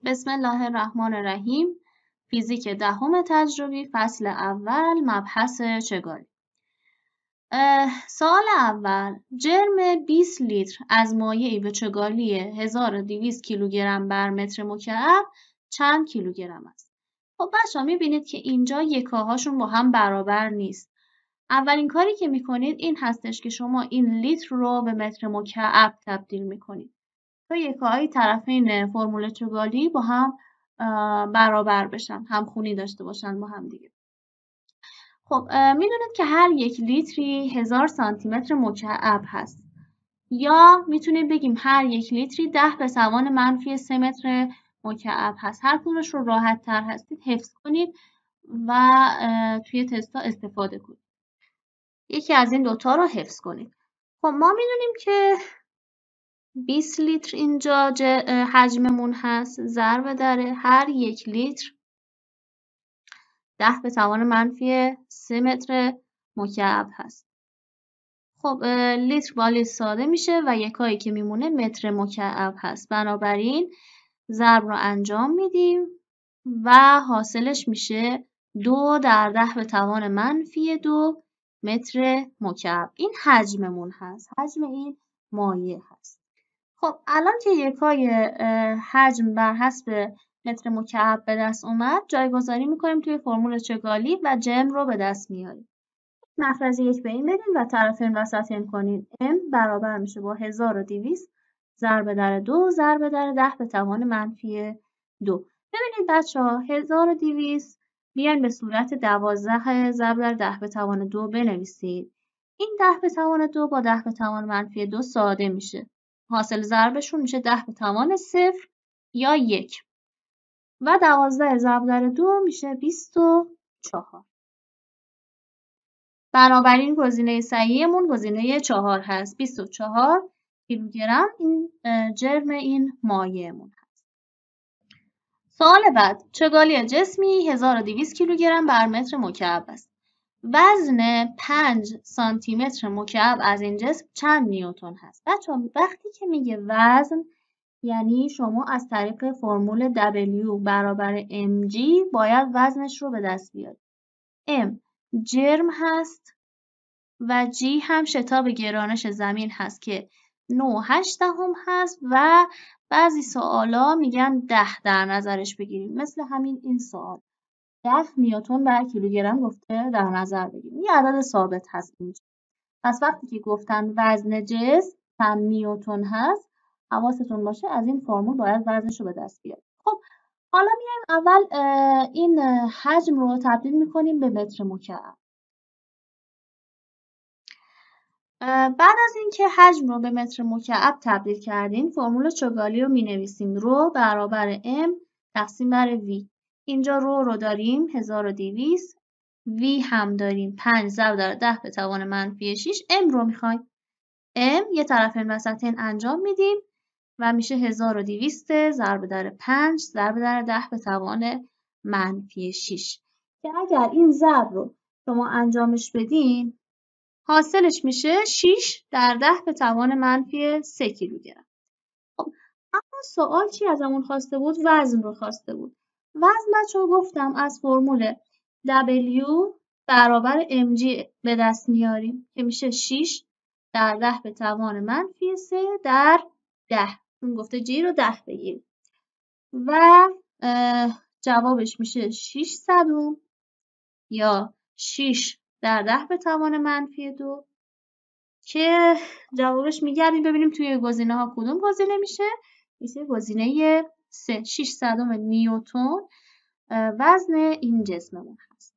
بسم الله الرحمن الرحیم. فیزیک دهم تجربی فصل اول مبحث چگالی. سوال اول، جرم 20 لیتر از مایعی به چگالی 1200 کیلوگرم بر متر مکعب چند کیلوگرم است؟ خب بچه‌ها می‌بینید که اینجا یکاهاشون با هم برابر نیست. اولین کاری که می‌کنید این هستش که شما این لیتر رو به متر مکعب تبدیل می‌کنید تا یکاهای طرفین فرمول چگالی با هم برابر بشن، همخونی داشته باشن با هم دیگه. خب میدونید که هر یک لیتری 1000 سانتی متر مکعب هست، یا میتونیم بگیم هر یک لیتری 10 به توان منفی 3 متر مکعب هست. هر کدومش رو راحت تر هستید حفظ کنید و توی تستا استفاده کنید. یکی از این دوتا رو حفظ کنید. خب ما میدونیم که 20 لیتر اینجا حجممون هست، ضرب در هر یک لیتر 10 به توان منفی 3 متر مکعب هست. خب لیتر با لیتر ساده میشه و یکایی که میمونه متر مکعب هست. بنابراین ضرب رو انجام میدیم و حاصلش میشه 2 در 10 به توان منفی 2 متر مکعب. این حجممون هست، حجم این مایع هست. خب الان که یکای حجم بر حسب متر مکعب به دست اومد، جایگذاری میکنیم توی فرمول چگالی و جرم رو به دست میاریم. مخرج 1 به این بدیم و طرفین وسطین کنیم. m برابر میشه با 1200 ضرب در 2 ضرب در 10 به توان منفی 2. ببینید بچه‌ها 1200 بیاین به صورت 12 ضرب در 10 به توان 2 بنویسید. این 10 به توان 2 با 10 به توان منفی 2 ساده میشه. حاصل ضربشون میشه 10 به توان 0 یا 1 و 12 ضرب در 2 میشه 24. بنابراین گزینه صحیحمون گزینه 4 هست. 24 کیلوگرم این جرم این مایعمون هست. سوال بعد، چگالی جسمی 1200 کیلوگرم بر متر مکعب است. وزن 5 سانتی متر مکعب از این جسم چند نیوتن هست؟ بچه‌ها وقتی که میگه وزن یعنی شما از طریق فرمول W برابر mg باید وزنش رو به دست بیارید. m جرم هست و g هم شتاب گرانش زمین هست که 9.8 هست و بعضی سوالا میگن 10 در نظرش بگیریم، مثل همین این سوال 10 نیوتن بر کیلوگرم گفته در نظر بگیریم. یه عدد ثابت هست اینجا. پس وقتی که گفتن وزن جسم چند نیوتن هست، حواستون باشه از این فرمول باید وزنش رو به دست بیارید. خب حالا میایم اول این حجم رو تبدیل میکنیم به متر مکعب. بعد از اینکه حجم رو به متر مکعب تبدیل کردیم، فرمول چگالی رو مینویسیم. رو برابر m تقسیم بر v. اینجا رو داریم 1200، v هم داریم 5 ضرب در 10 به توان منفی 6. m رو میخوایم. m یه طرفین وسطین انجام میدیم و میشه 1200 ضرب در 5 ضرب در 10 به توان منفی 6 که اگر این ضرب رو شما انجامش بدین حاصلش میشه 6 در 10 به توان منفی 3 کیلوگرم. خب اما سوال چی ازمون خواسته بود؟ وزن رو خواسته بود. وزن بچه‌ها گفتم از فرمول W برابر mg به دست میاریم که میشه 6 در 10 به توان منفی 3 در 10. اون گفته g رو 10 بگیریم و جوابش میشه 600 یا 6 در 10 به توان منفی 2 که جوابش میگردیم ببینیم توی گزینه ها کدوم گزینه میشه. میشه گزینه 3. 600 نیوتن وزن این جسممون هست.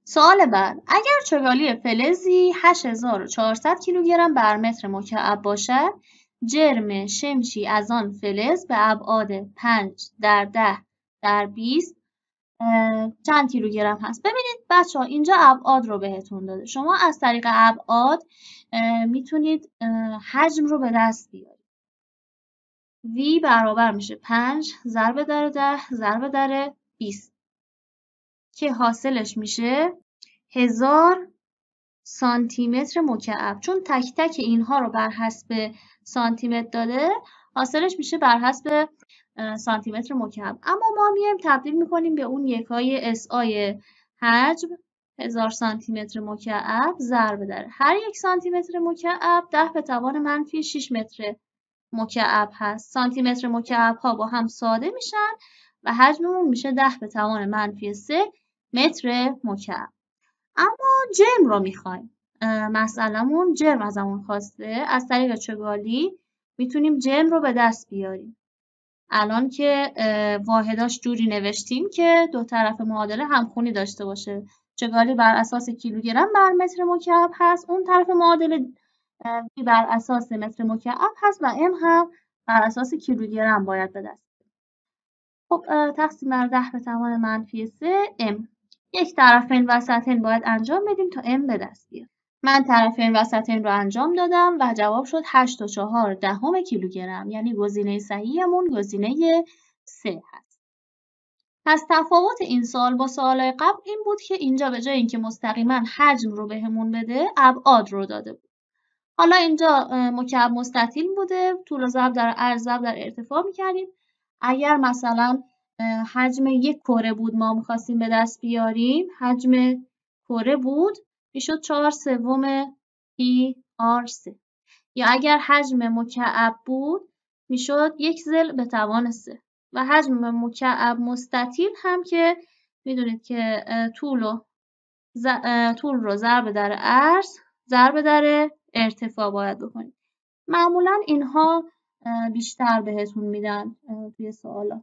سوال بعد، اگر چگالی فلزی 8400 کیلوگرم بر متر مکعب باشد، جرم شمشی از آن فلز به ابعاد 5 در 10 در 20 چند کیلوگرم هست؟ ببینید بچه‌ها اینجا ابعاد رو بهتون داده. شما از طریق ابعاد میتونید حجم رو به دست بیارید. V برابر میشه 5 ضرب در 10 ضرب در 20 که حاصلش میشه 1000 سانتی متر مکعب. چون تک تک اینها رو بر حسب سانتی متر داده، حاصلش میشه بر حسب سانتی متر مکعب. اما ما میایم تبدیل میکنیم به اون یکای SI حجم 1000 سانتی متر مکعب ضرب در هر یک سانتی متر مکعب 10 به توان منفی 6 متر مکعب هست. سانتی متر مکعب ها با هم ساده میشن و حجممون میشه 10 به توان منفی 3 متر مکعب. اما جرم رو میخوایم. مسئله‌مون جرم ازمون خواسته. از طریق چگالی میتونیم جرم رو به دست بیاریم. الان که واحداش جوری نوشتیم که دو طرف معادله همخونی داشته باشه. چگالی بر اساس کیلوگرم بر متر مکعب هست، اون طرف معادله بر اساس متر مکعب هست و ام هم بر اساس کیلوگرم باید به دست. خب تقسیم بر 10 به توان منفی 3 ام. یک طرفین وسطین باید انجام بدیم تا ام به دست بیاد. من طرفین وسطین رو انجام دادم و جواب شد 8.4 کیلوگرم، یعنی گزینه صحیحمون گزینه 3 هست. پس تفاوت این سوال با سوالای قبل این بود که اینجا به جای اینکه مستقیما حجم رو بهمون بده، ابعاد رو داده بود. حالا اینجا مکعب مستطیل بوده، طول ضرب در عرض ضرب در ارتفاع می‌کردیم. اگر مثلا حجم یک کره بود ما می‌خواستیم به دست بیاریم، حجم کره بود میشد 4/3 پی آر 3. یا اگر حجم مکعب بود میشد 1 ضلع به توان 3. و حجم مکعب مستطیل هم که میدونید که طول رو ضرب در عرض ضرب در ارتفاع باید بکنید. معمولا اینها بیشتر بهتون میدن توی سوالا.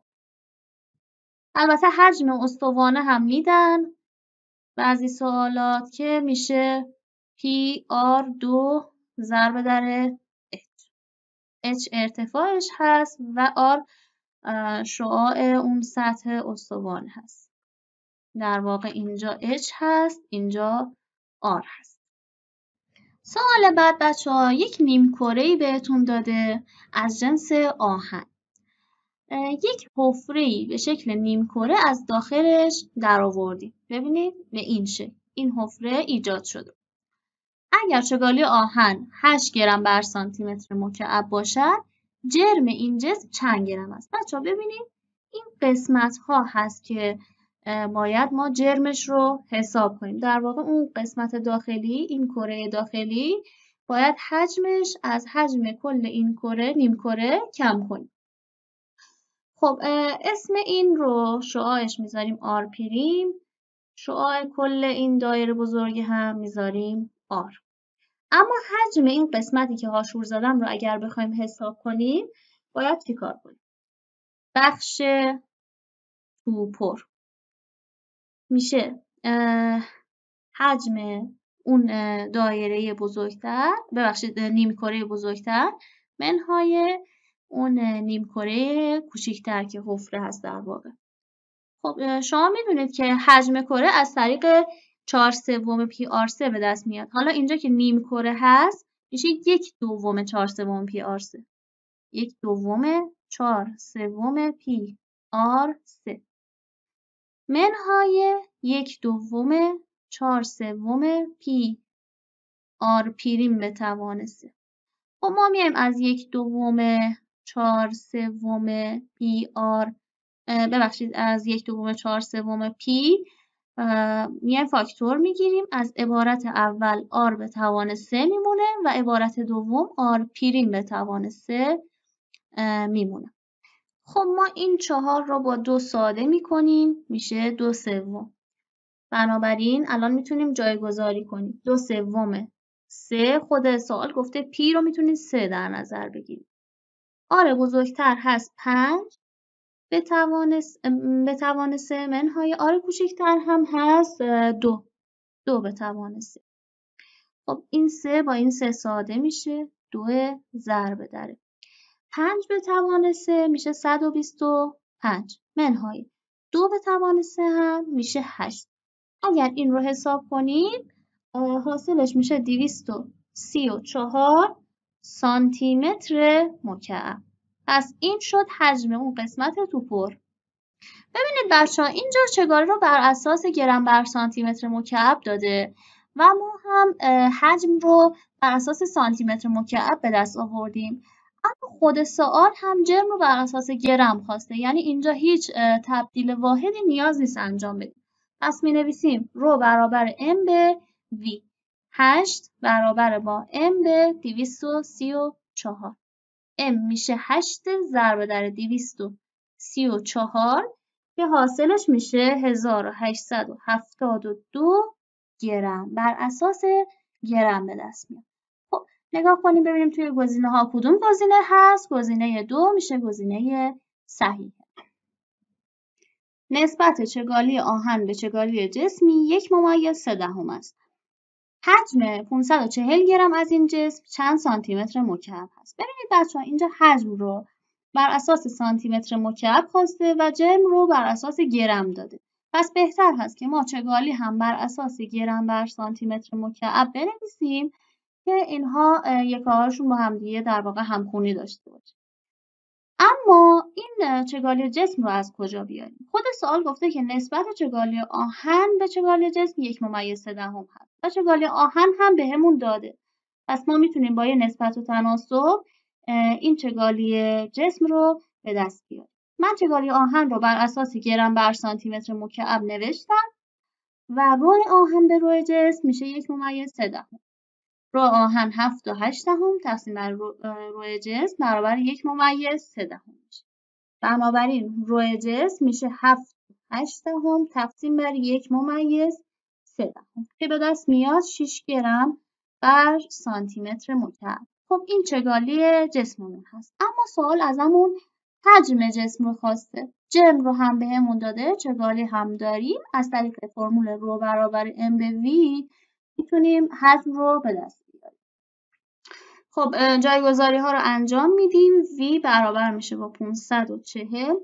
البته حجم استوانه هم میدن بعضی سوالات که میشه پی آر 2 ضرب در H ارتفاعش هست و R شعاع اون سطح استوانه هست. در واقع اینجا H هست، اینجا R هست. سوال بعد بچه‌ها یک نیم کره‌ای بهتون داده از جنس آهن. یک حفره‌ای به شکل نیم کره از داخلش در آوردیم. ببینید به این شکل این حفره ایجاد شده. اگر چگالی آهن 8 گرم بر سانتی متر مکعب باشد، جرم این جسم چند گرم است؟ بچه‌ها ببینید این قسمت ها هست که باید ما جرمش رو حساب کنیم. در واقع اون قسمت داخلی، این کره داخلی باید حجمش از حجم کل این کره نیم کره کم کنیم. خب اسم این رو شعاعش میذاریم آر پریم، شعاع کل این دایره بزرگ هم میذاریم آر. اما حجم این قسمتی که هاشور زدم رو اگر بخوایم حساب کنیم باید چی کار کنیم؟ بخش توپر میشه حجم اون دایره بزرگتر، ببخشید نیم کره بزرگتر منهای اون نیم کره کوچیکتر که حفره هست در واقع. خب شما میدونید که حجم کره از طریق 4/3 پی آر 3 به دست میاد. حالا اینجا که نیم کره هست میشه 1/2 4/3 پی آر 3. 1/2 4/3 پی آر 3 منهای 1/2 4/3 پی آر پریم به توان 3. خب ما میایم از 1/2 4/3 پی آر ببخشید از 1/2 4/3 پی میایم فاکتور میگیریم. از عبارت اول آر به توان 3 میمونه و عبارت دوم آر پریم به توان 3 میمونه. خب ما این 4 رو با 2 ساده میکنیم میشه 2/3. بنابراین الان میتونیم جایگذاری کنیم. 2/3 3 خود سوال گفته پی رو میتونید 3 در نظر بگیرید. آر بزرگتر هست 5 به توان 3 منهای آر کوچکتر هم هست 2 به توان 3. خب این 3 با این 3 ساده میشه 2 ضرب در 5 به توان 3 میشه 125 منهای 2 به توان 3 هم میشه 8. اگر این رو حساب کنید حاصلش میشه 234 سانتی متر مکعب. پس این شد حجم اون قسمت توپر. ببینید بچه‌ها اینجا چگالی رو بر اساس گرم بر سانتی متر مکعب داده و ما هم حجم رو بر اساس سانتی متر مکعب به دست آوردیم. اما خود سوال هم جرم رو بر اساس گرم خواسته، یعنی اینجا هیچ تبدیل واحدی نیاز نیست انجام بدیم. پس می نویسیم رو برابر m به v، 8 برابر با m به 234. m میشه 8 ضرب در 234 که حاصلش میشه 1872 گرم، بر اساس گرم به دست میاد. خب نگاه کنیم ببینیم توی گزینه ها کدوم گزینه هست. گزینه 2 میشه گزینه صحیح. نسبت چگالی آهن به چگالی جسمی 1/3 است. حجم 540 گرم از این جسم چند سانتی متر مکعب هست؟ ببینید بچه‌ها اینجا حجم رو بر اساس سانتی متر مکعب خواسته و جرم رو بر اساس گرم داده. پس بهتر هست که ما چگالی هم بر اساس گرم بر سانتی متر مکعب بنویسیم که اینها یکاهاشون با همدیگه در واقع همخونی داشته باشه. اما این چگالی جسم رو از کجا بیاریم؟ خود سوال گفته که نسبت چگالی آهن به چگالی جسم 1/3 هست و چگالی آهن هم بهمون داده. پس ما میتونیم با یه نسبت و تناسب این چگالی جسم رو به دست بیاریم. من چگالی آهن رو بر اساس گرم بر سانتی متر مکعب نوشتم و روی آهن به روی جسم میشه 1/3. رو آهن 7/8 تقسیم بر روی جسم برابر 1/3 میشه. بنابراین روی جسم میشه 7/8 تقسیم بر 1/3 که به دست میاد 6 گرم بر سانتی متر مکعب. خب این چگالی جسممون هست. اما سوال ازمون حجم جسم رو خواسته. جرم رو هم بهمون داده، چگالی هم داریم. از طریق فرمول رو برابر m به v میتونیم حجم رو به دست بیاریم. خب جایگذاری ها رو انجام میدیم. v برابر میشه با 540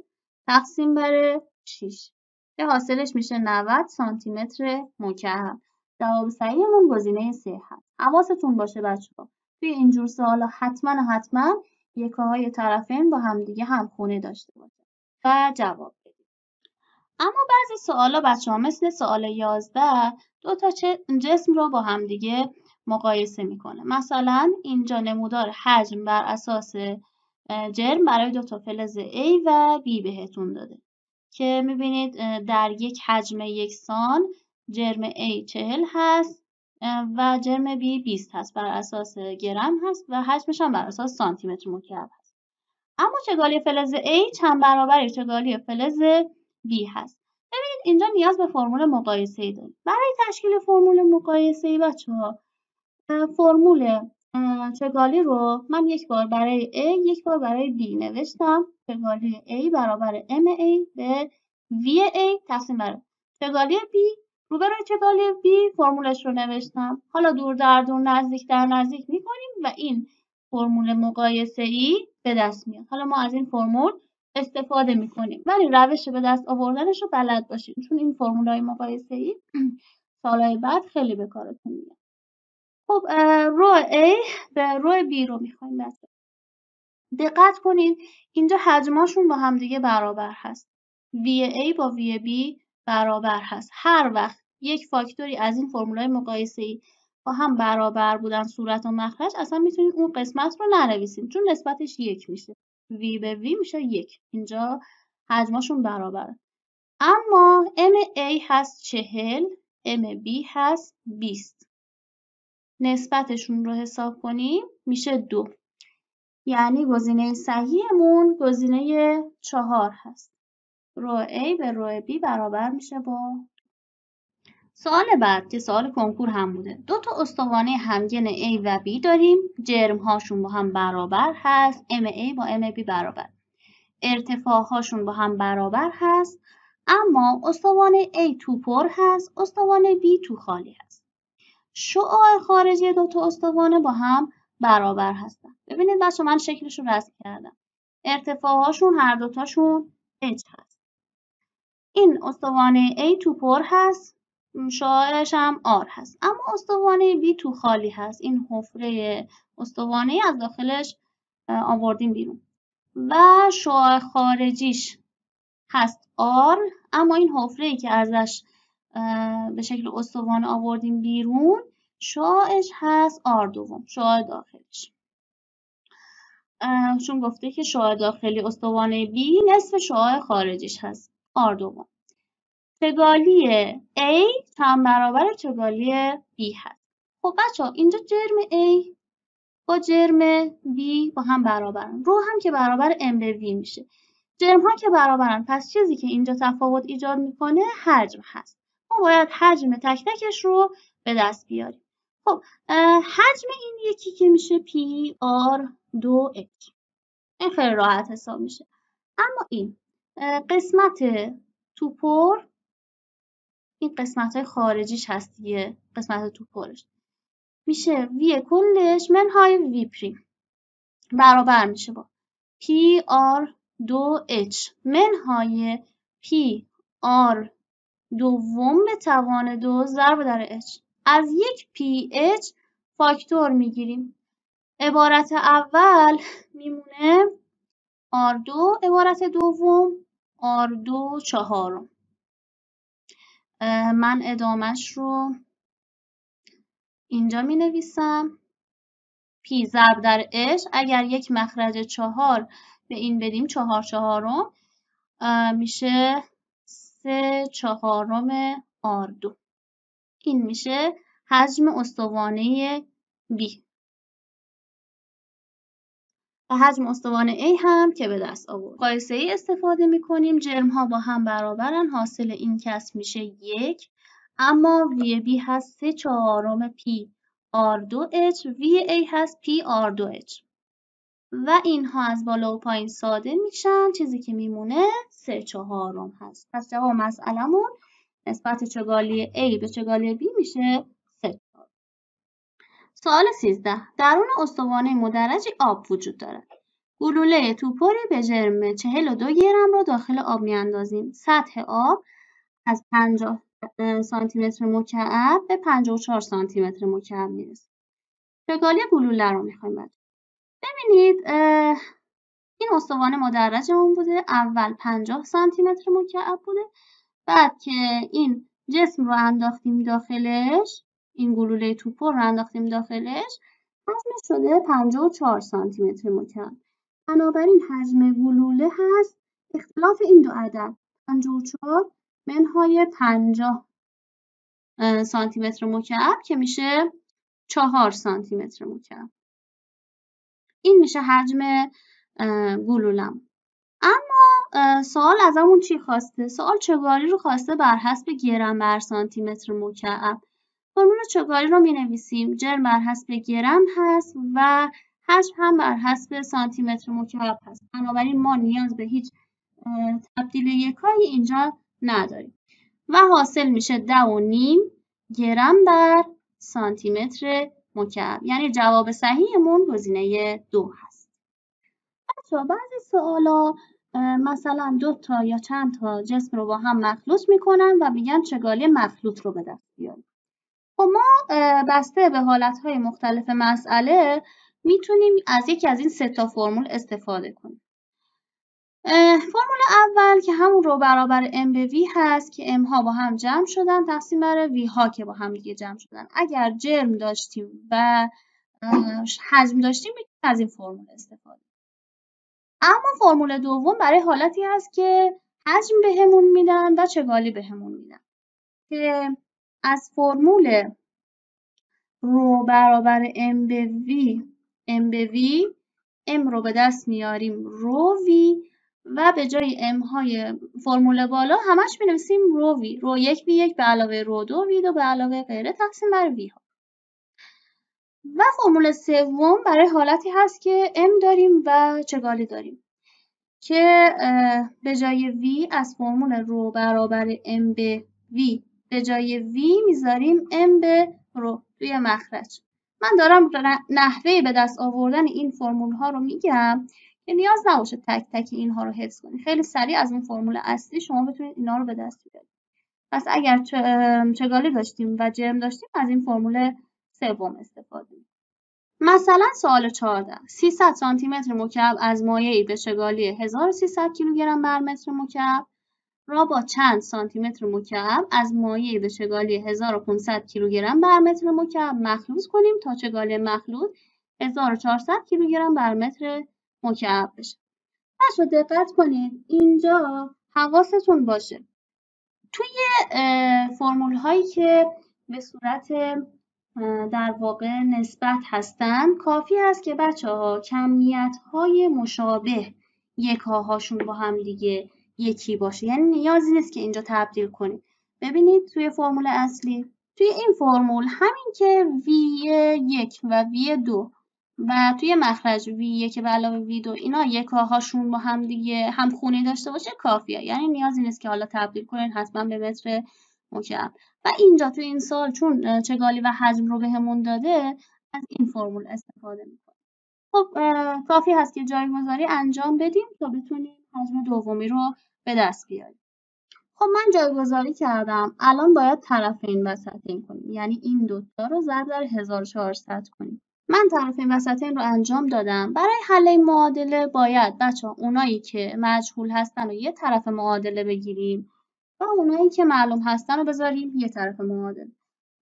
تقسیم بر 6 که حاصلش میشه 90 سانتی متر مکعب. جواب صحیحمون گزینه 3 هست. حواستون باشه بچه‌ها توی اینجور سوالا حتما یکاهای طرفین با همدیگه همخونی داشته باشه و جواب بدید. اما بعضی سوالا بچه‌ها مثل سوال 11 دو تا جسم رو با همدیگه مقایسه میکنه. مثلا اینجا نمودار حجم بر اساس جرم برای دو تا فلز A و B بهتون داده که میبینید در یک حجم یکسان جرم A 40 هست و جرم B 20 هست، بر اساس گرم هست و حجمش هم بر اساس سانتی متر مکعب هست. اما چگالی فلز A چند برابر چگالی فلز B هست. ببینید اینجا نیاز به فرمول مقایسه‌ای داریم. برای تشکیل فرمول مقایسه‌ای بچه‌ها فرمول چگالی رو من یک بار برای A یک بار برای B نوشتم. چگالی A برابر MA به VA تقسیم بر چگالی B روبروی چگالی B فرمولش رو نوشتم. حالا دور در دور نزدیک در نزدیک می‌کنیم و این فرمول مقایسه‌ای به دست میاد. حالا ما از این فرمول استفاده می‌کنیم ولی روش به دست آوردنش رو بلد باشیم چون این فرمول‌های مقایسه‌ای سال‌های بعد خیلی به کارتون میاد. خب رو A به رو B رو میخوایم بسازیم. دقت کنید اینجا حجماشون با همدیگه برابر هست. VA با VB برابر هست. هر وقت یک فاکتوری از این فرمولای مقایسه‌ای با هم برابر بودن صورت و مخرج اصلا میتونید اون قسمت رو ننویسیم چون نسبتش 1 میشه. V به V میشه 1. اینجا حجماشون برابره. اما MA هست 40، MB هست 20. نسبتشون رو حساب کنیم میشه 2. یعنی گزینه صحیحمون گزینه 4 هست. رو A به رو B برابر میشه با سوال بعد که سوال کنکور هم بوده. دو تا استوانه همگن A و B داریم. جرم هاشون با هم برابر هست. MA با MB برابر. ارتفاع هاشون با هم برابر هست. اما استوانه A تو پر هست. استوانه B تو خالی هست. شعاع خارجی دو تا استوانه با هم برابر هستن. ببینید بچه من شکلش رو رسم کردم. ارتفاعهاشون هر دوتاشون h هست. این استوانه A تو پر هست. شعاعش هم R هست. اما استوانه B تو خالی هست. این حفره استوانه از داخلش آوردیم بیرون. و شعاع خارجیش هست R. اما این حفره‌ای که ازش به شکل استوانه آوردیم بیرون شعاعش هست R2 شعاع داخلش. چون گفته که شعاع داخلی استوانه B نصف شعاع خارجیش هست. R2. چگالی A چند برابر چگالی B هست. خب بچه‌ها اینجا جرم A با جرم B با هم برابرن. رو هم که برابر M به V میشه. جرم ها که برابرن، پس چیزی که اینجا تفاوت ایجاد میکنه حجم هست. ما باید حجم تک تکش رو به دست بیاریم. خب حجم این یکی که میشه PR2H. این خیلی راحت حساب میشه. اما این قسمت توپر، این قسمت های خارجیش هست دیگه، قسمت توپرش میشه وی کلش منهای وی پریم برابر میشه با PR2H منهای PR دوم به توان 2 ضرب در H. از یک PH فاکتور میگیریم. عبارت اول میمونه R2، عبارت دوم R2 چهارم. من ادامش رو اینجا می نویسم. P ضرب در H، اگر یک مخرج 4 به این بدیم 4 چهارم میشه 3 چهارم R2. این میشه حجم استوانه B. و حجم استوانه A هم که به دست آورد. مقایسه ای استفاده میکنیم. جرم ها با هم برابرن. حاصل این کسر میشه 1. اما وی B هست 3 چهارم PR2H، وی A هست PR2H. و اینها از بالا و پایین ساده میشن. چیزی که میمونه 3 چهارم هست. پس جواب مسئلمون نسبت چگالی A به چگالی B میشه 3. سوال 13. درون استوانه مدرجی آب وجود دارد. گلوله توپری به جرم 42 گرم را داخل آب میاندازیم. سطح آب از 50 سانتی متر مکعب به 54 سانتی متر مکعب میرسه. چگالی گلوله رو میخوایم. ببینید این استوانه مدرجمون بوده. اول 50 سانتی متر مکعب بوده. بعد که این جسم رو انداختیم داخلش، این گلوله توپر رو انداختیم داخلش، حجمش شده 54 سانتی متر مکعب. بنابراین حجم گلوله هست اختلاف این دو عدد 54 منهای 50 سانتی متر مکعب که میشه 4 سانتی متر مکعب. این میشه حجم گلولم. اما سوال ازمون چی خواسته؟ سوال چگالی رو خواسته بر حسب گرم بر سانتی متر مکعب. فرمول چگالی رو می نویسیم. جرم بر حسب گرم هست و حجم هم بر حسب سانتی متر مکعب هست. بنابراین ما نیاز به هیچ تبدیل یکایی اینجا نداریم. و حاصل میشه 10.5 گرم بر سانتی متر مکعب. یعنی جواب صحیحمون گزینه 2 هست. بعضی سوالا مثلا 2 تا یا چند تا جسم رو با هم مخلوط میکنن و میگن چگالی مخلوط رو به دست بیاریم. خب ما بسته به حالتهای مختلف مسئله میتونیم از یکی از این 3 تا فرمول استفاده کنیم. فرمول اول که همون رو برابر M به V هست که M ها با هم جمع شدن تقسیم بر V ها که با هم دیگه جمع شدن. اگر جرم داشتیم و حجم داشتیم میتونیم از این فرمول استفاده. اما فرمول دوم برای حالتی هست که حجم بهمون میدن و چگالی بهمون میدن که از فرمول رو برابر M به V M رو به دست میاریم رو V و به جای M های فرمول بالا همش می‌نویسیم رو V. رو 1 V1 به علاوه رو 2 V2 به علاوه غیره تقسیم بر V ها. و فرمول سوم برای حالتی هست که M داریم و چگالی داریم که به جای V از فرمول رو برابر M به V به جای V میذاریم M به رو توی مخرج. من دارم نحوه به دست آوردن این فرمول ها رو میگم که نیاز نباشه تک تک اینها رو حفظ کنید. خیلی سریع از اون فرمول اصلی شما بتونید اینا رو به دست بیارید. پس اگر چگالی داشتیم و جرم داشتیم از این فرمول سوم استفاده کنید. مثلا سوال 14. 300 سانتی متر مکعب از مایعی به چگالی 1300 کیلوگرم بر متر مکعب را با چند سانتی متر مکعب از مایعی به چگالی 1500 کیلوگرم بر متر مکعب مخلوط کنیم تا چگالی مخلوط 1400 کیلوگرم بر متر مکعب بشه. بچه دقت کنید اینجا حواستون باشه توی فرمول هایی که به صورت در واقع نسبت هستن کافی هست که بچه ها کمیت های مشابه یکاهاشون با هم دیگه یکی باشه، یعنی نیازی نیست که اینجا تبدیل کنید. ببینید توی فرمول اصلی توی این فرمول همین که V1 و V2 و توی مخرج V1 به علاوه V2 اینا یکاهاشون با هم دیگه همخونی داشته باشه کافیه، یعنی نیازی نیست که حالا تبدیل کنید حتما به متر مکعب. و اینجا تو این سال چون چگالی و حجم رو بهمون داده از این فرمول استفاده میکنیم. خب کافی هست که جایگذاری انجام بدیم تا بتونیم حجم دومی رو به دست بیاریم. خب من جایگذاری کردم، الان باید طرفین وسطین کنیم، یعنی این دوتا رو ضرب در 1400 کنیم. من طرفین وسطین رو انجام دادم. برای حل این معادله باید بچه ها اونایی که مجهول هستن رو یه طرف معادله بگیریم و اونایی که معلوم هستن رو بذاریم یه طرف معادله.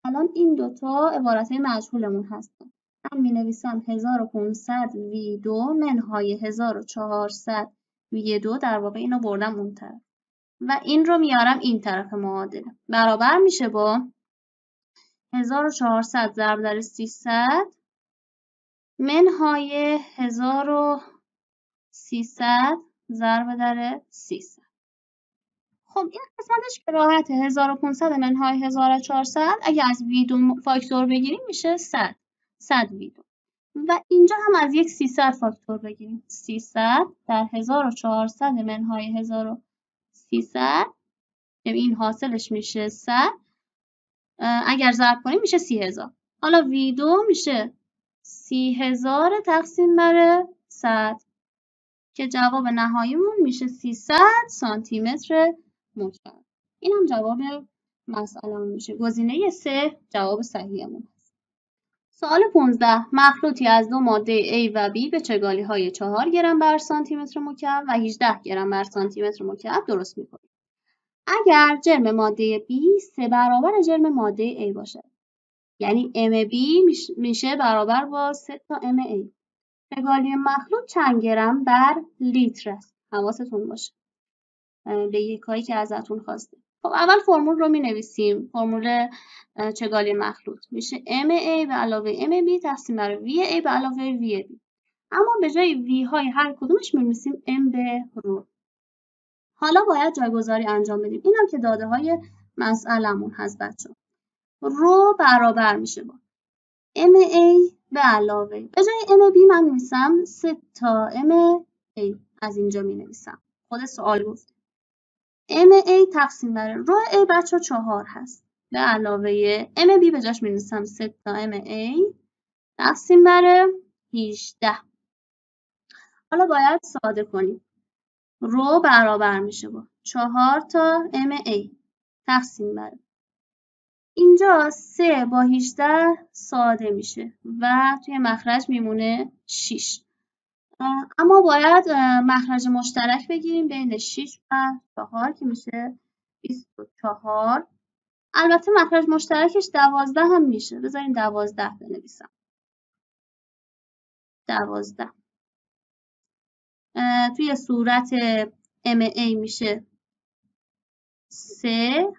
الان این دوتا عبارتهای مجهولمون هستن. من می نویسم 1500 V2 منهای 1400 V2 در واقع اینو بردم اون طرف و این رو میارم این طرف معادله. برابر میشه با 1400 ضرب در 300 منهای 1300 ضرب در 300. خب این قسمتش که راحته 1500 منهای 1400 اگه از V2 فاکتور بگیریم میشه 100 V2 و اینجا هم از یک 300 فاکتور بگیریم 300 در 1400 منهای 1300 این حاصلش میشه 100 اگر ضرب کنیم میشه 30000. حالا V2 میشه 30000 تقسیم بر 100 که جواب نهاییمون میشه 300 سانتی متر مکعب. این هم جواب مسئله‌مون میشه. گزینه 3 جواب صحیحمون هست. سوال 15 مخلوطی از دو ماده A و B به چگالی‌های 4 گرم بر سانتی متر مکعب و 18 گرم بر سانتی متر مکعب درست می‌کنید. اگر جرم ماده B 3 برابر جرم ماده A باشه، یعنی MB میشه برابر با 3 تا MA. چگالی مخلوط چند گرم بر لیتر است؟ حواستون باشه به یکایی که ازتون خواسته. خب اول فرمول رو می نویسیم. فرمول چگالی مخلوط میشه MA به علاوه MB تقسیم بر VA به علاوه VB. اما به جای V های هر کدومش می نویسیم M به رو. حالا باید جایگذاری انجام بدیم. اینم که داده های مسئله‌مون هست بچه‌ها. رو برابر میشه با MA به علاوه به جای MB من می‌نویسم 3 تا MA از اینجا می نویسم. خود سوال گفت MA تقسیم بر رو A بچه 4 هست به علاوه MB به جاش می نویسم 3 تا MA تقسیم بر 18. حالا باید ساده کنیم. رو برابر میشه با 4 تا MA تقسیم بر اینجا 3 با 18 ساده میشه و توی مخرج میمونه 6. اما باید مخرج مشترک بگیریم بین 6 و 4 که میشه 24. البته مخرج مشترکش 12 هم میشه. بذاریم 12 بنویسم. 12 توی صورت MA میشه 3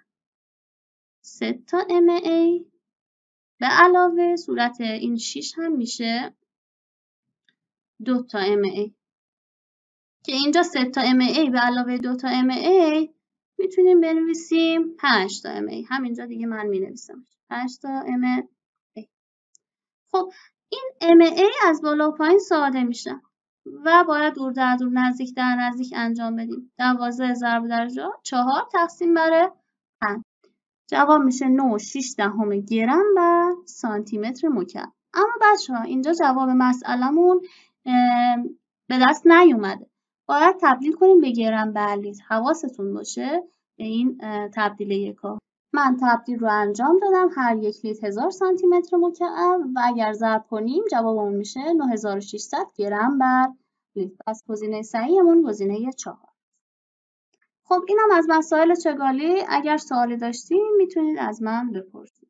تا MA به علاوه صورت این 6 هم میشه 2 تا MA که اینجا 3 تا MA به علاوه 2 تا MA میتونیم بنویسیم 5 تا MA. همینجا دیگه من مینویسم 5 تا MA. خب این MA از بالا و پایین ساده میشه و باید دور در دور نزدیک در نزدیک انجام بدیم. 12 ضرب در 4 تقسیم بر 5. جواب میشه 9.6 گرم بر سانتی متر مکعب. اما بچه‌ها اینجا جواب مسئله‌مون به دست نیومده. باید تبدیل کنیم به گرم بر لیتر. حواستون باشه به این تبدیل یکا. من تبدیل رو انجام دادم. هر یک لیتر 1000 سانتی متر مکعب و اگر ضرب کنیم جوابمون میشه 9600 گرم بر لیتر. پس گزینه صحیحمون گزینه 4. خب اینم از مسائل چگالی. اگر سوالی داشتین میتونید از من بپرسید.